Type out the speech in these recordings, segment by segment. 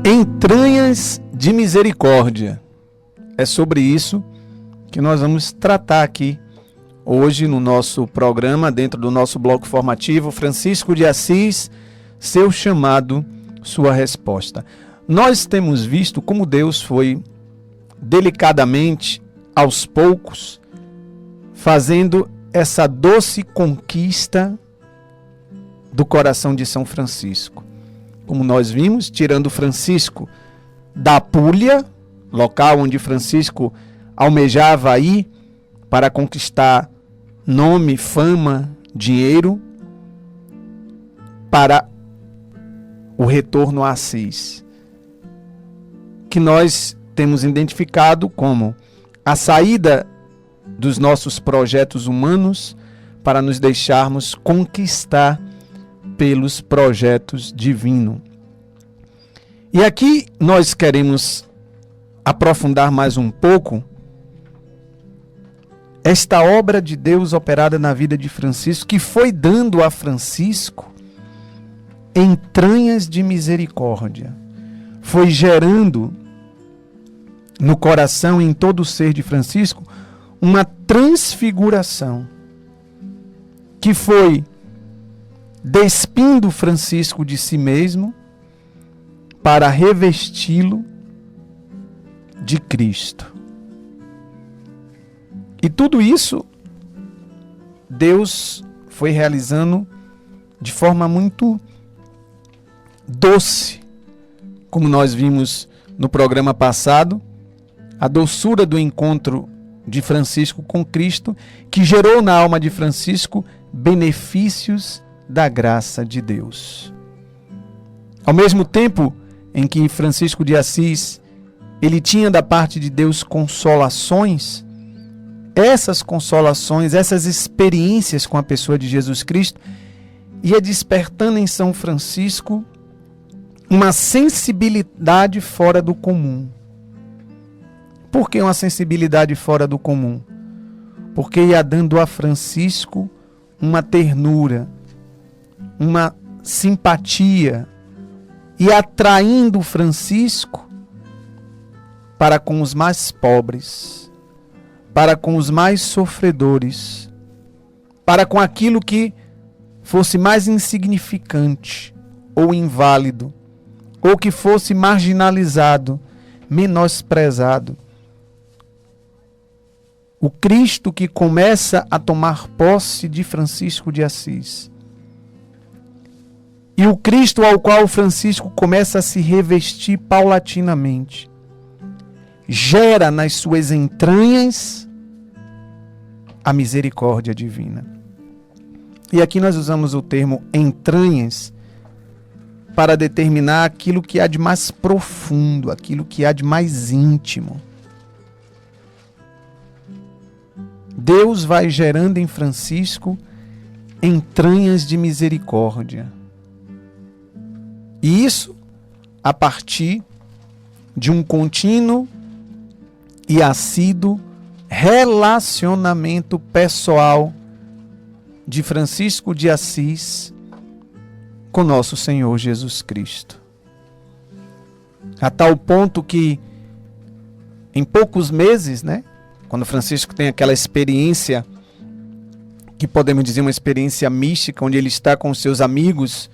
Entranhas de misericórdia. É sobre isso que nós vamos tratar aqui hoje no nosso programa, dentro do nosso bloco formativo, Francisco de Assis, seu chamado, sua resposta. Nós temos visto como Deus foi delicadamente, aos poucos, fazendo essa doce conquista do coração de São Francisco. Como nós vimos, tirando Francisco da Apulia, local onde Francisco almejava ir para conquistar nome, fama, dinheiro, para o retorno a Assis, que nós temos identificado como a saída dos nossos projetos humanos para nos deixarmos conquistar pelos projetos divinos. E aqui nós queremos aprofundar mais um pouco esta obra de Deus operada na vida de Francisco, que foi dando a Francisco entranhas de misericórdia. Foi gerando no coração, em todo o ser de Francisco, uma transfiguração que foi despindo Francisco de si mesmo para revesti-lo de Cristo. E tudo isso Deus foi realizando de forma muito doce, como nós vimos no programa passado, a doçura do encontro de Francisco com Cristo, que gerou na alma de Francisco benefícios da graça de Deus. Ao mesmo tempo em que Francisco de Assis, ele tinha da parte de Deus consolações, essas consolações, essas experiências com a pessoa de Jesus Cristo, ia despertando em São Francisco uma sensibilidade fora do comum. Por que uma sensibilidade fora do comum? Porque ia dando a Francisco uma ternura, uma simpatia, e atraindo Francisco para com os mais pobres, para com os mais sofredores, para com aquilo que fosse mais insignificante ou inválido, ou que fosse marginalizado, menosprezado. O Cristo que começa a tomar posse de Francisco de Assis. E o Cristo ao qual Francisco começa a se revestir paulatinamente, gera nas suas entranhas a misericórdia divina. E aqui nós usamos o termo entranhas para determinar aquilo que há de mais profundo, aquilo que há de mais íntimo. Deus vai gerando em Francisco entranhas de misericórdia. E isso a partir de um contínuo e assíduo relacionamento pessoal de Francisco de Assis com nosso Senhor Jesus Cristo. A tal ponto que em poucos meses, quando Francisco tem aquela experiência, que podemos dizer uma experiência mística, onde ele está com os seus amigos,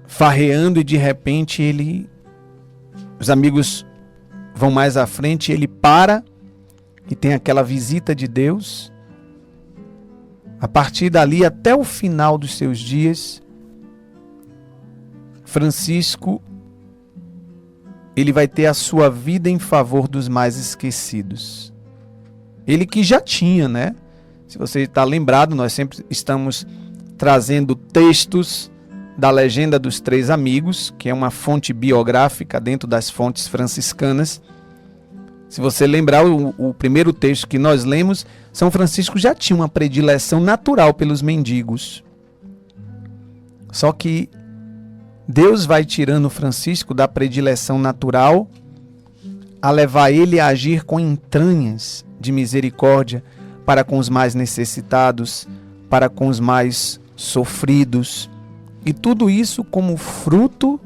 farreando, e de repente os amigos vão mais à frente, ele para e tem aquela visita de Deus. A partir dali até o final dos seus dias, Francisco, ele vai ter a sua vida em favor dos mais esquecidos. Ele que já tinha, Se você está lembrado, nós sempre estamos trazendo textos da Legenda dos Três Amigos, que é uma fonte biográfica dentro das fontes franciscanas. Se você lembrar, o primeiro texto que nós lemos, São Francisco já tinha uma predileção natural pelos mendigos. Só que Deus vai tirando Francisco da predileção natural a levar ele a agir com entranhas de misericórdia para com os mais necessitados, para com os mais sofridos. E tudo isso como fruto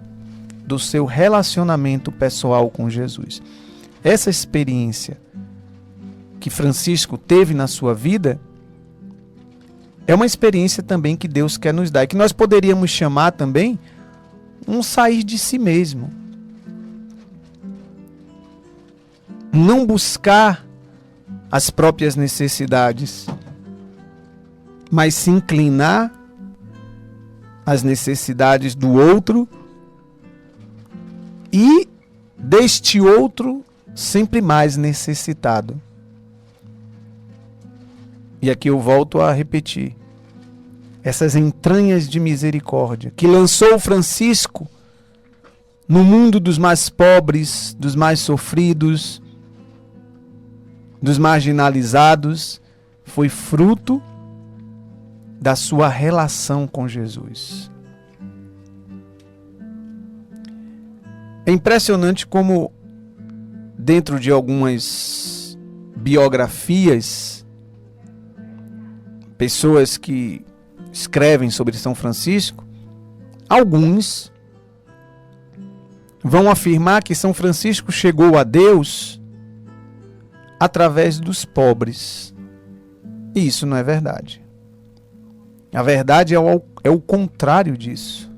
do seu relacionamento pessoal com Jesus. Essa experiência que Francisco teve na sua vida é uma experiência também que Deus quer nos dar, e que nós poderíamos chamar também um sair de si mesmo. Não buscar as próprias necessidades, mas se inclinar às necessidades do outro e deste outro sempre mais necessitado. E aqui eu volto a repetir. Essas entranhas de misericórdia que lançou Francisco no mundo dos mais pobres, dos mais sofridos, dos marginalizados, foi fruto da sua relação com Jesus. É impressionante como, dentro de algumas biografias, pessoas que escrevem sobre São Francisco, alguns vão afirmar que São Francisco chegou a Deus através dos pobres. E isso não é verdade. A verdade é o contrário disso.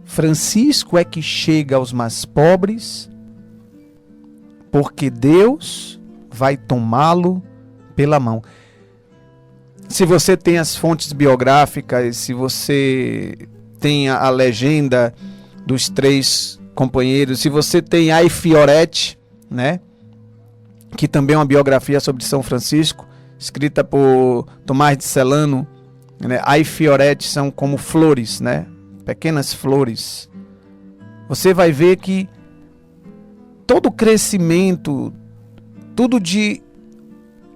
Francisco é que chega aos mais pobres porque Deus vai tomá-lo pela mão. Se você tem as fontes biográficas, se você tem a legenda dos 3 companheiros, se você tem Ai Fiorete, né, que também é uma biografia sobre São Francisco, escrita por Tomás de Celano, né? Ai Fiorete são como flores, né? Pequenas flores. Você vai ver que todo o crescimento, tudo de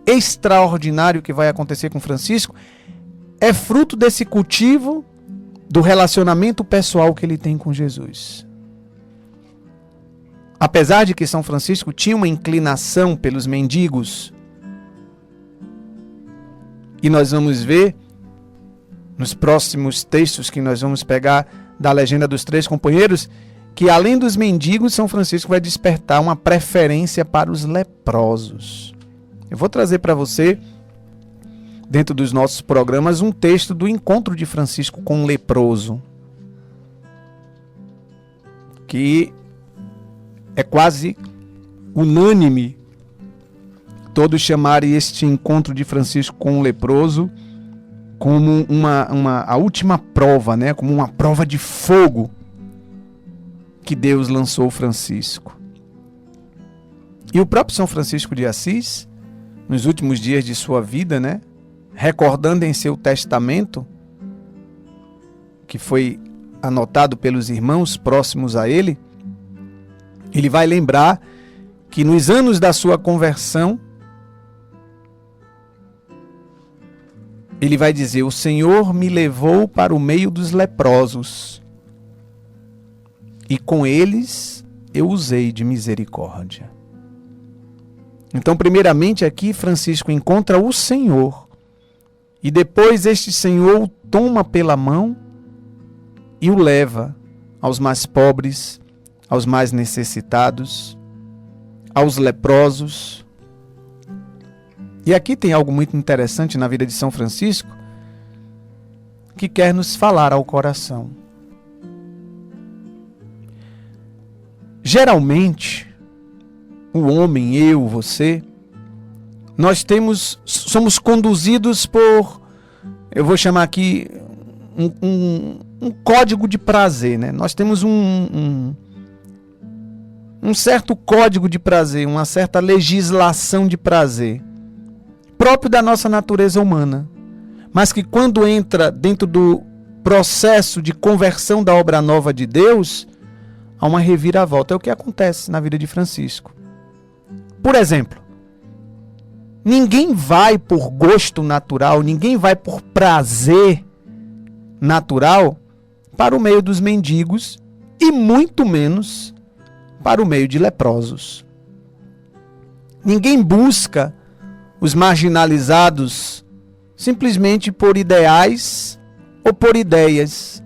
extraordinário que vai acontecer com Francisco é fruto desse cultivo do relacionamento pessoal que ele tem com Jesus. Apesar de que São Francisco tinha uma inclinação pelos mendigos, e nós vamos ver nos próximos textos que nós vamos pegar da legenda dos 3 companheiros, que além dos mendigos, São Francisco vai despertar uma preferência para os leprosos. Eu vou trazer para você, dentro dos nossos programas, um texto do encontro de Francisco com um leproso, que é quase unânime todos chamarem este encontro de Francisco com um leproso como a última prova, né? Como uma prova de fogo que Deus lançou Francisco. E o próprio São Francisco de Assis, nos últimos dias de sua vida, né, recordando em seu testamento, que foi anotado pelos irmãos próximos a ele, ele vai lembrar que nos anos da sua conversão, ele vai dizer: o Senhor me levou para o meio dos leprosos, e com eles eu usei de misericórdia. Então, primeiramente aqui, Francisco encontra o Senhor, e depois este Senhor o toma pela mão e o leva aos mais pobres, aos mais necessitados, aos leprosos. E aqui tem algo muito interessante na vida de São Francisco que quer nos falar ao coração. Geralmente, o homem, eu, você, nós somos conduzidos por, eu vou chamar aqui, um código de prazer, né? Nós temos um certo código de prazer, uma certa legislação de prazer, próprio da nossa natureza humana, mas que quando entra dentro do processo de conversão da obra nova de Deus, há uma reviravolta. É o que acontece na vida de Francisco. Por exemplo, ninguém vai por gosto natural, ninguém vai por prazer natural para o meio dos mendigos e muito menos para o meio de leprosos. Ninguém busca os marginalizados simplesmente por ideais ou por ideias.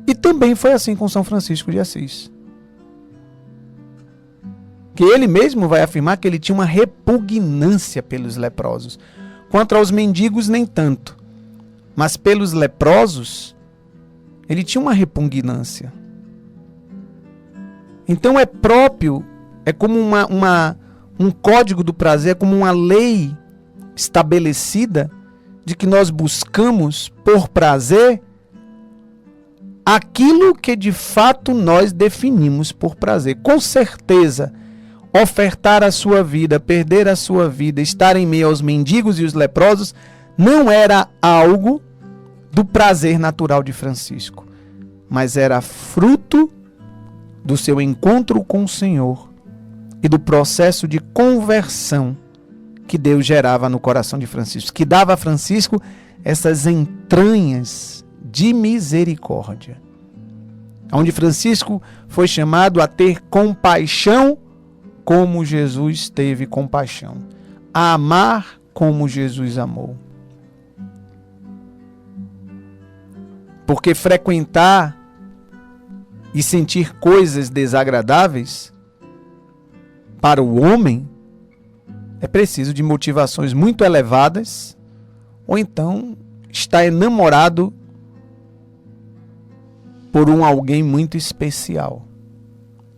E também foi assim com São Francisco de Assis. Que ele mesmo vai afirmar que ele tinha uma repugnância pelos leprosos. Quanto aos mendigos, nem tanto. Mas pelos leprosos, ele tinha uma repugnância. Então é próprio, é como um código do prazer, é como uma lei estabelecida de que nós buscamos por prazer aquilo que de fato nós definimos por prazer. Com certeza, ofertar a sua vida, perder a sua vida, estar em meio aos mendigos e os leprosos, não era algo do prazer natural de Francisco, mas era fruto do seu encontro com o Senhor e do processo de conversão que Deus gerava no coração de Francisco, que dava a Francisco essas entranhas de misericórdia, onde Francisco foi chamado a ter compaixão como Jesus teve compaixão, a amar como Jesus amou. Porque frequentar e sentir coisas desagradáveis para o homem é preciso de motivações muito elevadas, ou então está enamorado por alguém muito especial.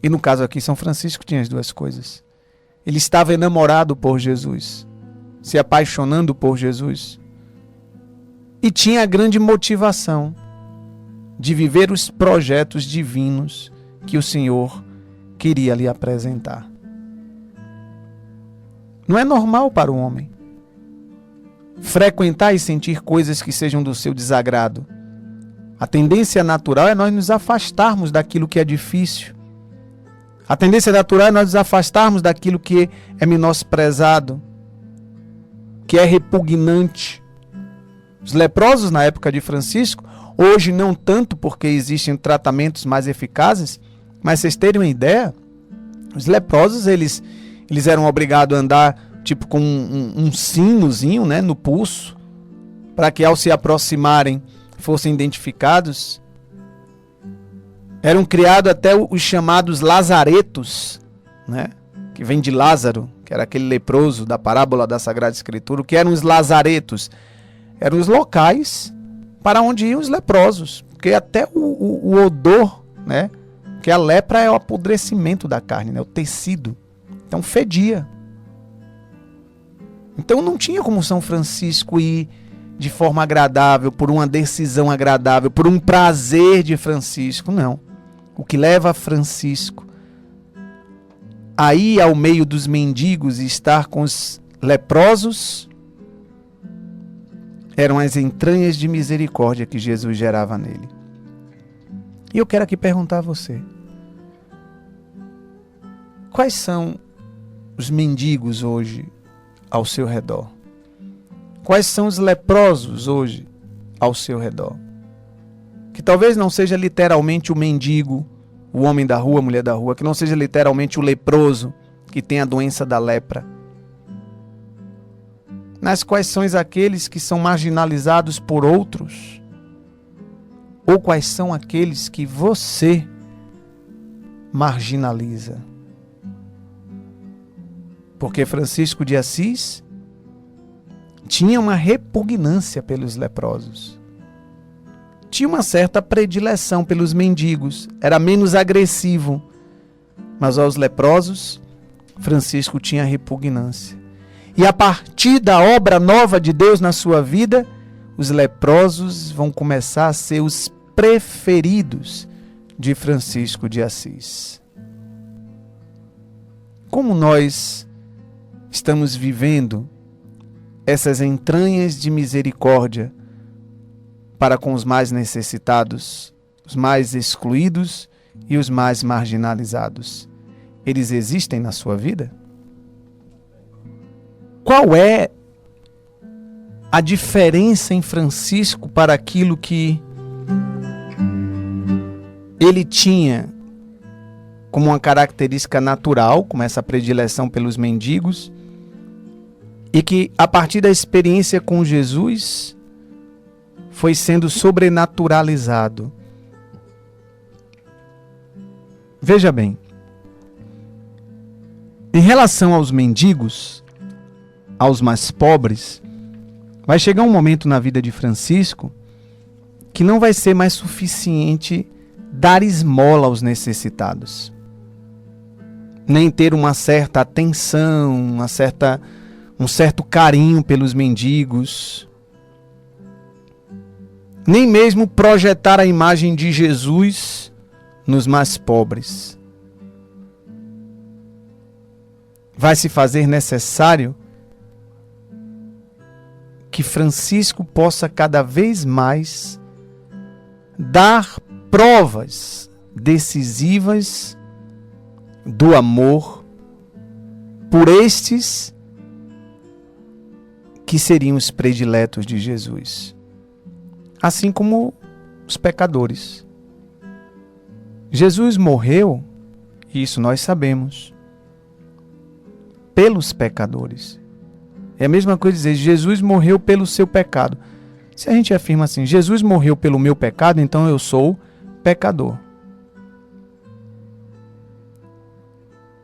E no caso aqui, São Francisco tinha as duas coisas. Ele estava enamorado por Jesus, se apaixonando por Jesus, e tinha a grande motivação de viver os projetos divinos que o Senhor queria lhe apresentar. Não é normal para o homem frequentar e sentir coisas que sejam do seu desagrado. A tendência natural é nós nos afastarmos daquilo que é difícil. A tendência natural é nós nos afastarmos daquilo que é menosprezado, que é repugnante. Os leprosos na época de Francisco, hoje não tanto porque existem tratamentos mais eficazes, mas vocês terem uma ideia, os leprosos eles eram obrigados a andar tipo com um sinozinho, né, no pulso, para que ao se aproximarem fossem identificados. Eram criados até os chamados lazaretos, né, que vem de Lázaro, que era aquele leproso da parábola da Sagrada Escritura. O que eram os lazaretos? Eram os locais para onde iam os leprosos, porque até o odor, né, que a lepra é o apodrecimento da carne, né, o tecido, então fedia. Então não tinha como São Francisco ir de forma agradável, por uma decisão agradável, por um prazer de Francisco, não. O que leva Francisco a ir ao meio dos mendigos e estar com os leprosos eram as entranhas de misericórdia que Jesus gerava nele. E eu quero aqui perguntar a você: quais são os mendigos hoje ao seu redor? Quais são os leprosos hoje ao seu redor? Que talvez não seja literalmente o mendigo, o homem da rua, a mulher da rua, que não seja literalmente o leproso que tem a doença da lepra. Mas quais são aqueles que são marginalizados por outros? Ou quais são aqueles que você marginaliza? Porque Francisco de Assis tinha uma repugnância pelos leprosos. Tinha uma certa predileção pelos mendigos, era menos agressivo. Mas aos leprosos, Francisco tinha repugnância. E a partir da obra nova de Deus na sua vida, os leprosos vão começar a ser os preferidos de Francisco de Assis. Como nós estamos vivendo essas entranhas de misericórdia para com os mais necessitados, os mais excluídos e os mais marginalizados? Eles existem na sua vida? Qual é a diferença em Francisco para aquilo que ele tinha como uma característica natural, como essa predileção pelos mendigos, e que a partir da experiência com Jesus foi sendo sobrenaturalizado. Veja bem, em relação aos mendigos, aos mais pobres, vai chegar um momento na vida de Francisco que não vai ser mais suficiente dar esmola aos necessitados, nem ter uma certa atenção, um certo carinho pelos mendigos, nem mesmo projetar a imagem de Jesus nos mais pobres. Vai se fazer necessário que Francisco possa cada vez mais dar provas decisivas do amor por estes que seriam os prediletos de Jesus, assim como os pecadores. Jesus morreu, isso nós sabemos, pelos pecadores. É a mesma coisa dizer, Jesus morreu pelo seu pecado. Se a gente afirma assim, Jesus morreu pelo meu pecado, então eu sou pecador.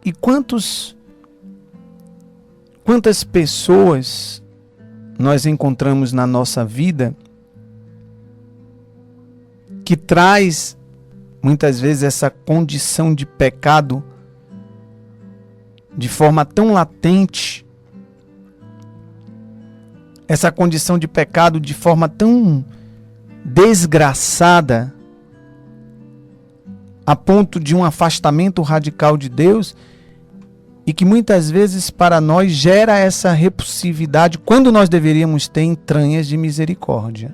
E quantas pessoas nós encontramos na nossa vida que traz muitas vezes essa condição de pecado de forma tão latente, essa condição de pecado de forma tão desgraçada, a ponto de um afastamento radical de Deus, e que muitas vezes para nós gera essa repulsividade quando nós deveríamos ter entranhas de misericórdia.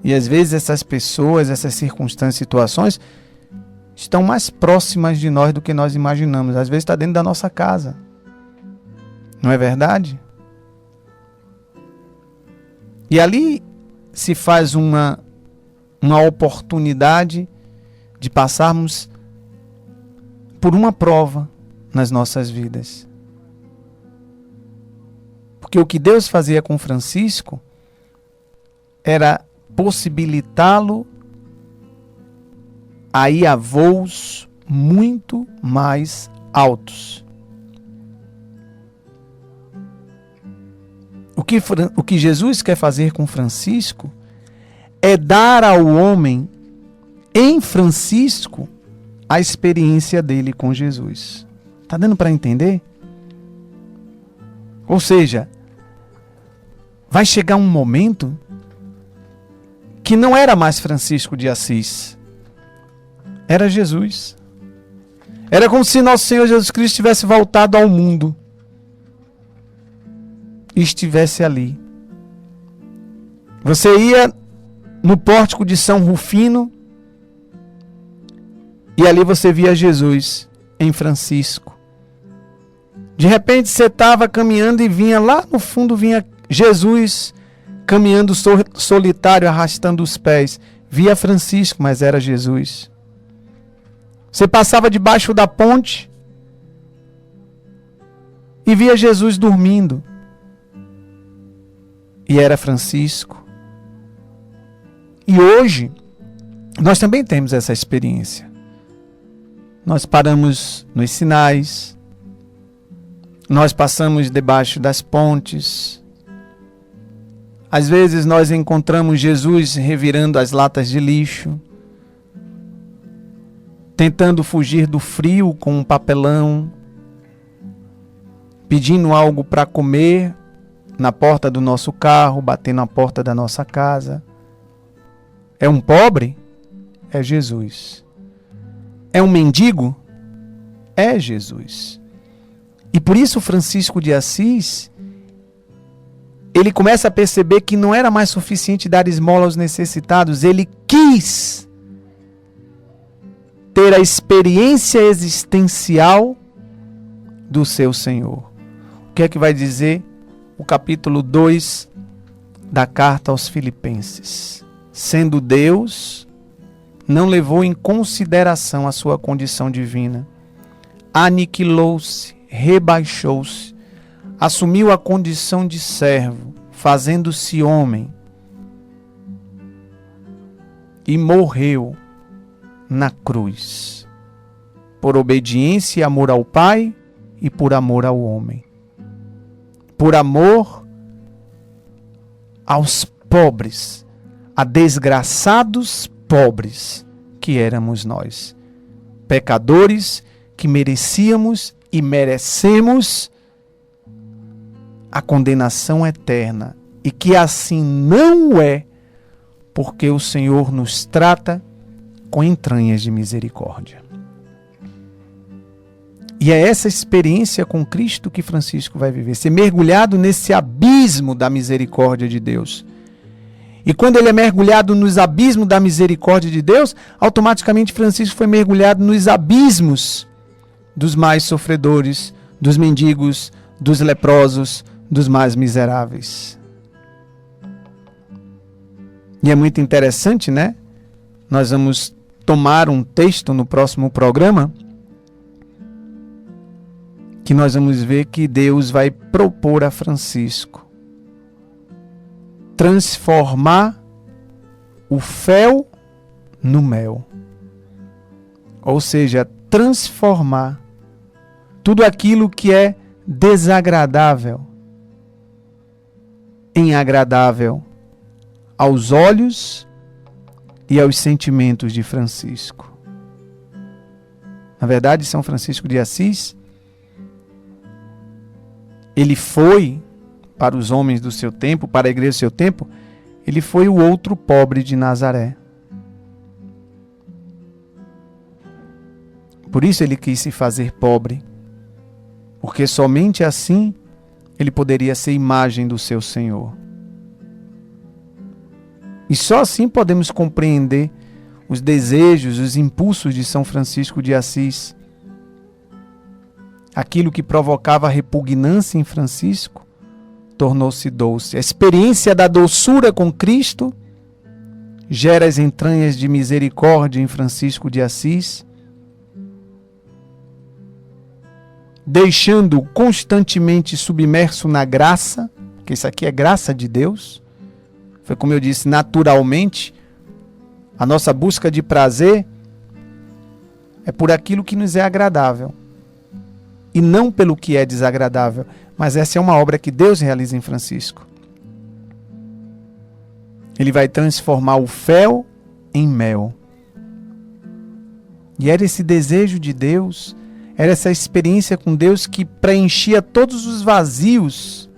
E às vezes essas pessoas, essas circunstâncias, situações estão mais próximas de nós do que nós imaginamos. Às vezes está dentro da nossa casa. Não é verdade? E ali se faz uma oportunidade de passarmos por uma prova nas nossas vidas. Porque o que Deus fazia com Francisco era possibilitá-lo a ir a voos muito mais altos. O que Jesus quer fazer com Francisco é dar ao homem, em Francisco, a experiência dele com Jesus. Está dando para entender? Ou seja, vai chegar um momento que não era mais Francisco de Assis, era Jesus. Era como se nosso Senhor Jesus Cristo tivesse voltado ao mundo e estivesse ali. Você ia no pórtico de São Rufino e ali você via Jesus em Francisco. De repente você estava caminhando e vinha lá no fundo, vinha Jesus caminhando solitário, arrastando os pés. Via Francisco, mas era Jesus. Você passava debaixo da ponte e via Jesus dormindo. E era Francisco. E hoje, nós também temos essa experiência. Nós paramos nos sinais, nós passamos debaixo das pontes. Às vezes nós encontramos Jesus revirando as latas de lixo, tentando fugir do frio com um papelão, pedindo algo para comer na porta do nosso carro, batendo na porta da nossa casa. É um pobre? É Jesus. É um mendigo? É Jesus. E por isso Francisco de Assis, ele começa a perceber que não era mais suficiente dar esmola aos necessitados. Ele quis ter a experiência existencial do seu Senhor. O que é que vai dizer o capítulo 2 da carta aos Filipenses? Sendo Deus, não levou em consideração a sua condição divina. Aniquilou-se, rebaixou-se, assumiu a condição de servo, fazendo-se homem, e morreu na cruz, por obediência e amor ao Pai e por amor ao homem, por amor aos pobres, a desgraçados pobres que éramos nós, pecadores que merecíamos e merecemos a condenação eterna, e que assim não é, porque o Senhor nos trata com entranhas de misericórdia. E é essa experiência com Cristo que Francisco vai viver, ser mergulhado nesse abismo da misericórdia de Deus. E quando ele é mergulhado nos abismos da misericórdia de Deus, automaticamente Francisco foi mergulhado nos abismos dos mais sofredores, dos mendigos, dos leprosos, dos mais miseráveis. E é muito interessante, né? Nós vamos tomar um texto no próximo programa que nós vamos ver que Deus vai propor a Francisco transformar o fel no mel. Ou seja, transformar tudo aquilo que é desagradável em agradável aos olhos e aos sentimentos de Francisco. Na verdade, São Francisco de Assis, ele foi, para os homens do seu tempo, para a igreja do seu tempo, ele foi o outro pobre de Nazaré. Por isso ele quis se fazer pobre, porque somente assim ele poderia ser imagem do seu Senhor. E só assim podemos compreender os desejos, os impulsos de São Francisco de Assis. Aquilo que provocava repugnância em Francisco tornou-se doce. A experiência da doçura com Cristo gera as entranhas de misericórdia em Francisco de Assis, deixando-o constantemente submerso na graça, porque isso aqui é graça de Deus. Foi como eu disse, naturalmente, a nossa busca de prazer é por aquilo que nos é agradável e não pelo que é desagradável. Mas essa é uma obra que Deus realiza em Francisco. Ele vai transformar o fel em mel. E era esse desejo de Deus, era essa experiência com Deus que preenchia todos os vazios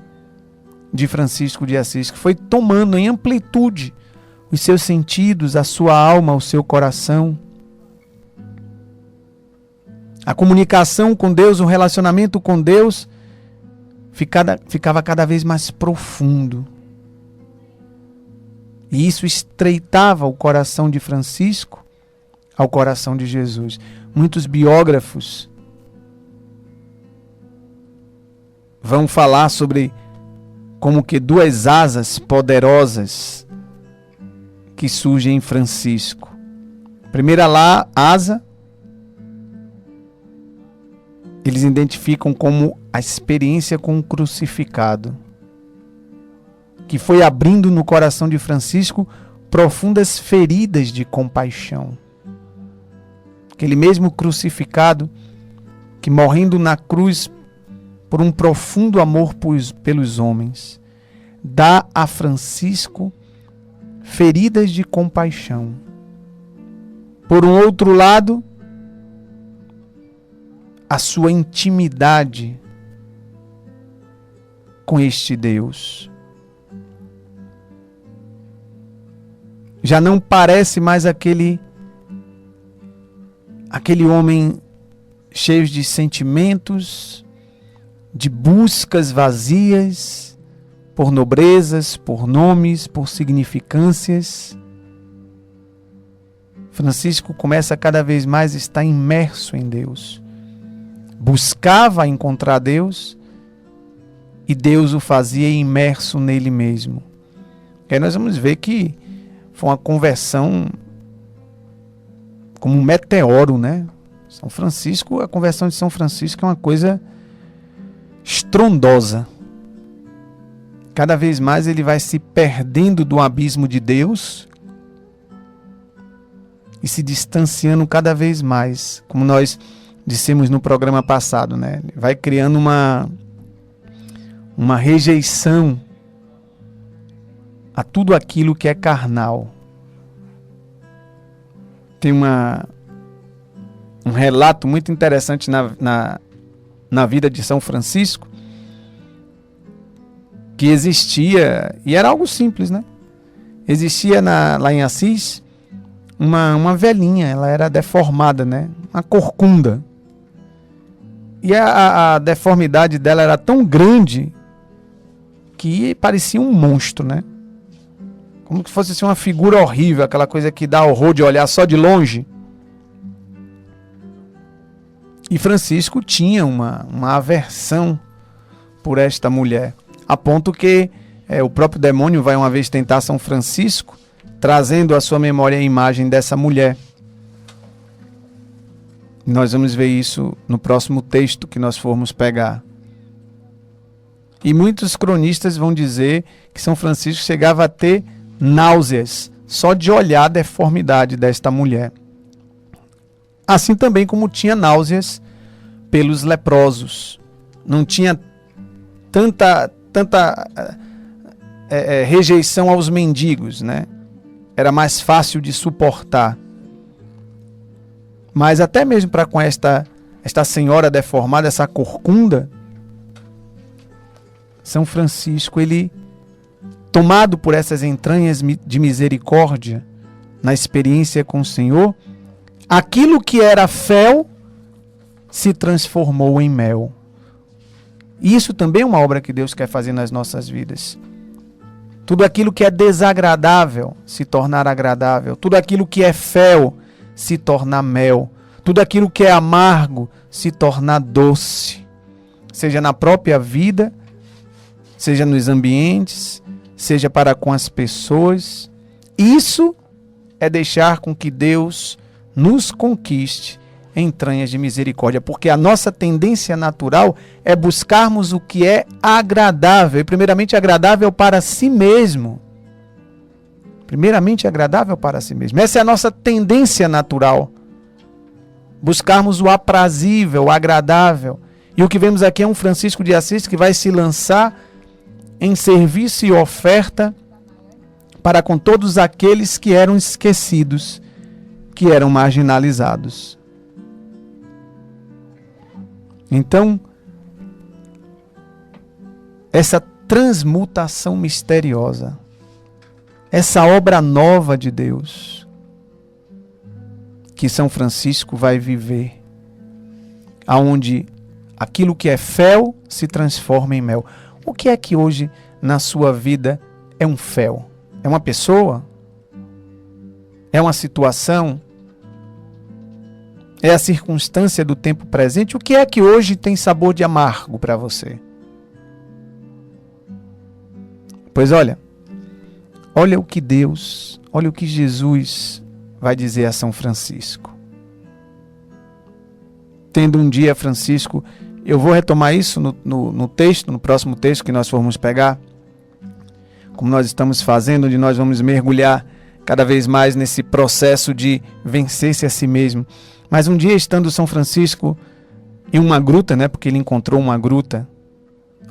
de Francisco de Assis, que foi tomando em amplitude os seus sentidos, a sua alma, o seu coração. A comunicação com Deus, o relacionamento com Deus ficava cada vez mais profundo. E isso estreitava o coração de Francisco ao coração de Jesus. Muitos biógrafos vão falar sobre como que duas asas poderosas que surgem em Francisco. Primeira asa, eles identificam como a experiência com o crucificado, que foi abrindo no coração de Francisco profundas feridas de compaixão. Aquele mesmo crucificado que, morrendo na cruz por um profundo amor pelos homens, dá a Francisco feridas de compaixão. Por um outro lado, a sua intimidade com este Deus. Já não parece mais aquele homem cheio de sentimentos, de buscas vazias, por nobrezas, por nomes, por significâncias. Francisco começa cada vez mais a estar imerso em Deus. Buscava encontrar Deus e Deus o fazia imerso nele mesmo. E aí nós vamos ver que foi uma conversão como um meteoro, né? São Francisco, a conversão de São Francisco é uma coisa estrondosa. Cada vez mais ele vai se perdendo do abismo de Deus e se distanciando cada vez mais, como nós dissemos no programa passado, né? Vai criando uma rejeição a tudo aquilo que é carnal. Tem um relato muito interessante na vida de São Francisco, que existia, e era algo simples, né? Existia lá em Assis uma velhinha, ela era deformada, né? Uma corcunda. E a deformidade dela era tão grande que parecia um monstro, né? Como que fosse assim, uma figura horrível, aquela coisa que dá horror de olhar só de longe. E Francisco tinha uma aversão por esta mulher, a ponto que o próprio demônio vai uma vez tentar São Francisco, trazendo à sua memória a imagem dessa mulher. Nós vamos ver isso no próximo texto que nós formos pegar. E muitos cronistas vão dizer que São Francisco chegava a ter náuseas só de olhar a deformidade desta mulher. Assim também como tinha náuseas pelos leprosos. Não tinha tanta rejeição aos mendigos, né? Era mais fácil de suportar. Mas até mesmo para com esta senhora deformada, essa corcunda, São Francisco, ele, tomado por essas entranhas de misericórdia, na experiência com o Senhor, aquilo que era fel se transformou em mel. E isso também é uma obra que Deus quer fazer nas nossas vidas. Tudo aquilo que é desagradável se tornar agradável. Tudo aquilo que é fel se tornar mel. Tudo aquilo que é amargo se tornar doce. Seja na própria vida, seja nos ambientes, seja para com as pessoas. Isso é deixar com que Deus nos conquiste entranhas de misericórdia, porque a nossa tendência natural é buscarmos o que é agradável, e primeiramente agradável para si mesmo. Primeiramente agradável para si mesmo. Essa é a nossa tendência natural. Buscarmos o aprazível, o agradável. E o que vemos aqui é um Francisco de Assis que vai se lançar em serviço e oferta para com todos aqueles que eram esquecidos, que eram marginalizados. Então, essa transmutação misteriosa, essa obra nova de Deus, que São Francisco vai viver, aonde aquilo que é fel se transforma em mel. O que é que hoje na sua vida é um fel? É uma pessoa? É uma situação? É a circunstância do tempo presente? O que é que hoje tem sabor de amargo para você? Pois olha o que Deus, olha o que Jesus vai dizer a São Francisco. Tendo um dia Francisco, eu vou retomar isso no texto, no próximo texto que nós formos pegar, como nós estamos fazendo, onde nós vamos mergulhar cada vez mais nesse processo de vencer-se a si mesmo. Mas um dia, estando São Francisco em uma gruta, né, porque ele encontrou uma gruta,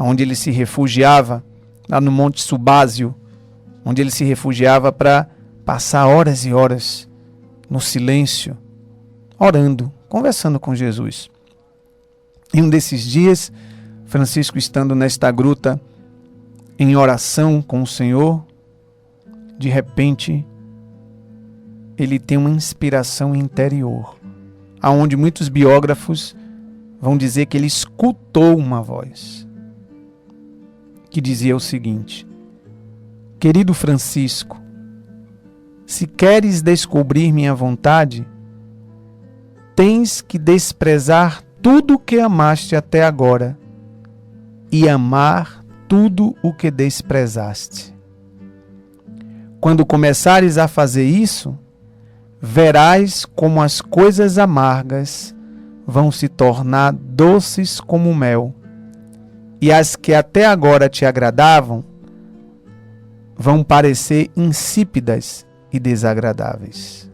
onde ele se refugiava, lá no Monte Subásio, onde ele se refugiava para passar horas e horas no silêncio, orando, conversando com Jesus. Em um desses dias, Francisco, estando nesta gruta, em oração com o Senhor, de repente, ele tem uma inspiração interior, aonde muitos biógrafos vão dizer que ele escutou uma voz que dizia o seguinte: querido Francisco, se queres descobrir minha vontade, tens que desprezar tudo o que amaste até agora e amar tudo o que desprezaste. Quando começares a fazer isso, verás como as coisas amargas vão se tornar doces como mel, e as que até agora te agradavam vão parecer insípidas e desagradáveis.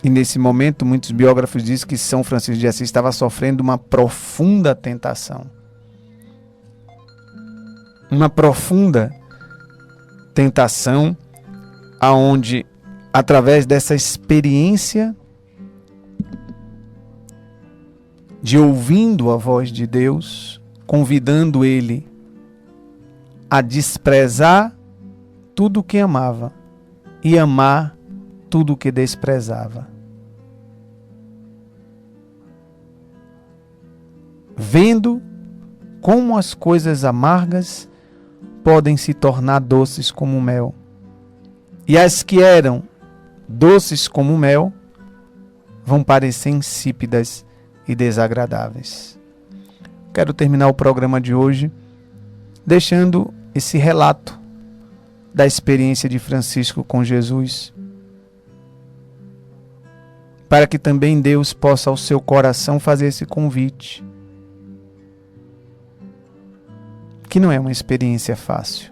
E nesse momento, muitos biógrafos dizem que São Francisco de Assis estava sofrendo uma profunda tentação. Uma profunda tentação, aonde, através dessa experiência de ouvindo a voz de Deus, convidando ele a desprezar tudo o que amava e amar tudo o que desprezava. Vendo como as coisas amargas podem se tornar doces como mel, e as que eram doces como mel vão parecer insípidas e desagradáveis. Quero terminar o programa de hoje deixando esse relato da experiência de Francisco com Jesus, para que também Deus possa ao seu coração fazer esse convite, que não é uma experiência fácil.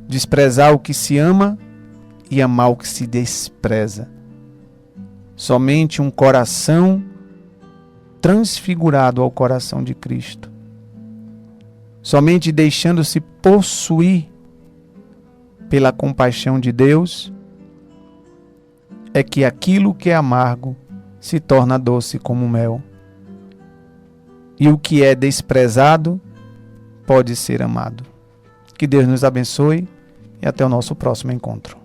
Desprezar o que se ama e amar o que se despreza. Somente um coração transfigurado ao coração de Cristo, somente deixando-se possuir pela compaixão de Deus, é que aquilo que é amargo se torna doce como mel, e o que é desprezado pode ser amado. Que Deus nos abençoe e até o nosso próximo encontro.